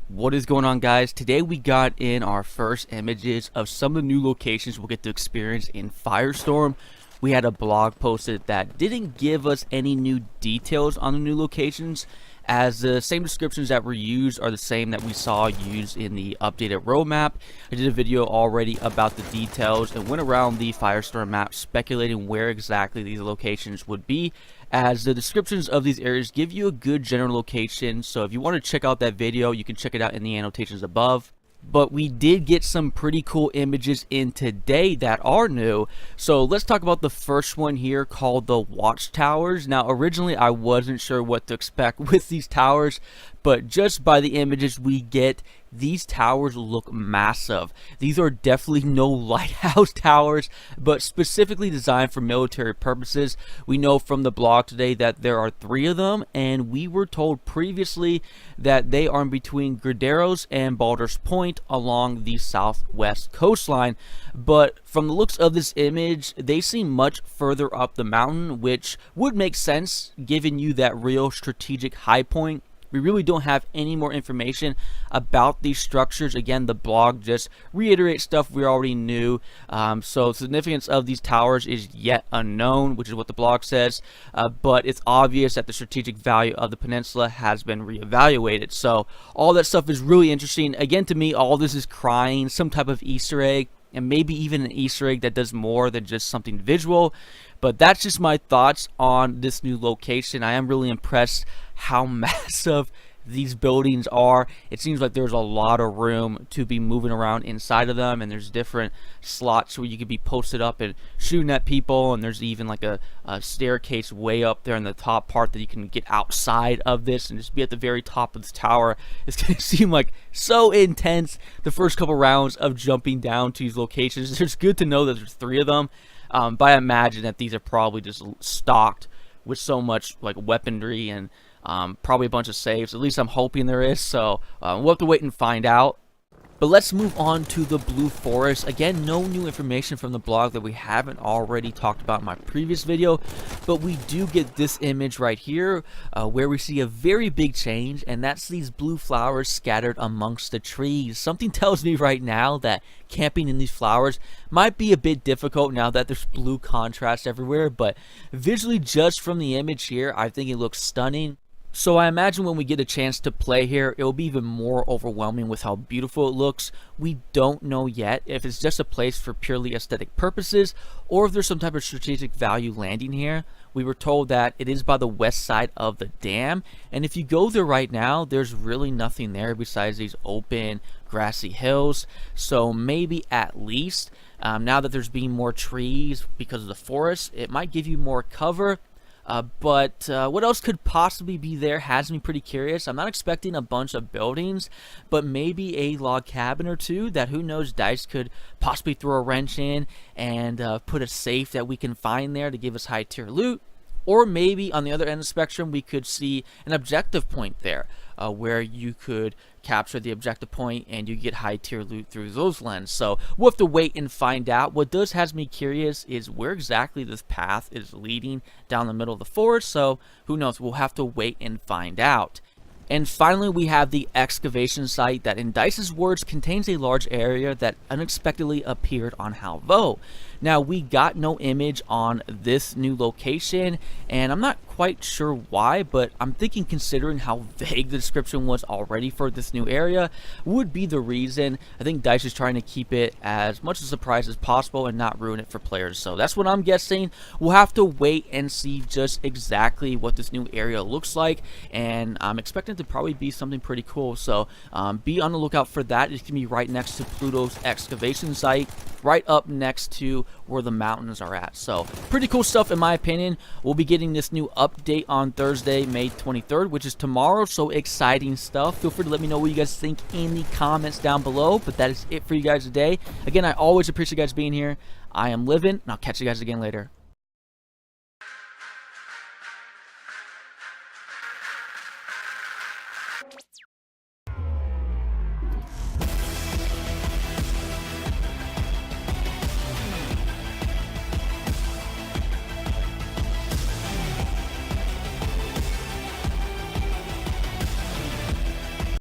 What is going on, guys? Today we got in our first images of some of the new locations we'll get to experience in Firestorm. We had a blog posted that didn't give us any new details on the new locations, as the same descriptions that were used are the same that we saw used in the updated roadmap. I did a video already about the details and went around the Firestorm map speculating where exactly these locations would be, as the descriptions of these areas give you a good general location. So if you want to check out that video, you can check it out in the annotations above. But we did get some pretty cool images in today that are new. So let's talk about the first one here, called the Watchtowers. Now originally I wasn't sure what to expect with these towers, but just by the images we get, these towers look massive. These are definitely no lighthouse towers, but specifically designed for military purposes. We know from the blog today that there are 3 of them, and we were told previously that they are in between Graderos and Baldur's Point along the southwest coastline. But from the looks of this image, they seem much further up the mountain, which would make sense given you that real strategic high point. We really don't have any more information about these structures. Again, the blog just reiterates stuff we already knew. So the significance of these towers is yet unknown, which is what the blog says. But it's obvious that the strategic value of the peninsula has been reevaluated. So all that stuff is really interesting. Again, to me, all this is crying some type of Easter egg, and maybe even an Easter egg that does more than just something visual. But that's just my thoughts on this new location. I am really impressed how massive these buildings are. It seems like there's a lot of room to be moving around inside of them, and there's different slots where you could be posted up and shooting at people, and there's even like a staircase way up there in the top part that you can get outside of this and just be at the very top of this tower. It's going to seem like so intense the first couple rounds of jumping down to these locations. It's good to know that there's 3 of them, but I imagine that these are probably just stocked with so much like weaponry and probably a bunch of saves. At least I'm hoping there is. So we'll have to wait and find out. But let's move on to the Blue Forest. Again, no new information from the blog that we haven't already talked about in my previous video, but we do get this image right here where we see a very big change, and that's these blue flowers scattered amongst the trees. Something tells me right now that camping in these flowers might be a bit difficult now that there's blue contrast everywhere, but visually, just from the image here, I think it looks stunning. So I imagine when we get a chance to play here, it will be even more overwhelming with how beautiful it looks. We don't know yet if it's just a place for purely aesthetic purposes or if there's some type of strategic value landing here. We were told that it is by the west side of the dam, and if you go there right now, there's really nothing there besides these open grassy hills. So maybe at least now that there's being more trees because of the forest, it might give you more cover. But what else could possibly be there has me pretty curious. I'm not expecting a bunch of buildings, but maybe a log cabin or 2 that, who knows, DICE could possibly throw a wrench in and put a safe that we can find there to give us high tier loot. Or maybe on the other end of the spectrum, we could see an objective point there where you could capture the objective point and you get high tier loot through those lenses. So we'll have to wait and find out. What does has me curious is where exactly this path is leading down the middle of the forest. So who knows? We'll have to wait and find out. And finally, we have the Excavation Site that, in DICE's words, contains a large area that unexpectedly appeared on Halvo. Now, we got no image on this new location, and I'm not quite sure why, but I'm thinking, considering how vague the description was already for this new area, would be the reason. I think DICE is trying to keep it as much a surprise as possible and not ruin it for players. So that's what I'm guessing. We'll have to wait and see just exactly what this new area looks like, and I'm expecting to probably be something pretty cool. So be on the lookout for that. It's gonna be right next to Pluto's Excavation Site, right up next to where the mountains are at. So pretty cool stuff in my opinion. We'll be getting this new update on Thursday, May 23rd, which is tomorrow. So exciting stuff. Feel free to let me know what you guys think in the comments down below. But that is it for you guys today. Again, I always appreciate you guys being here. I am Living, and I'll catch you guys again later.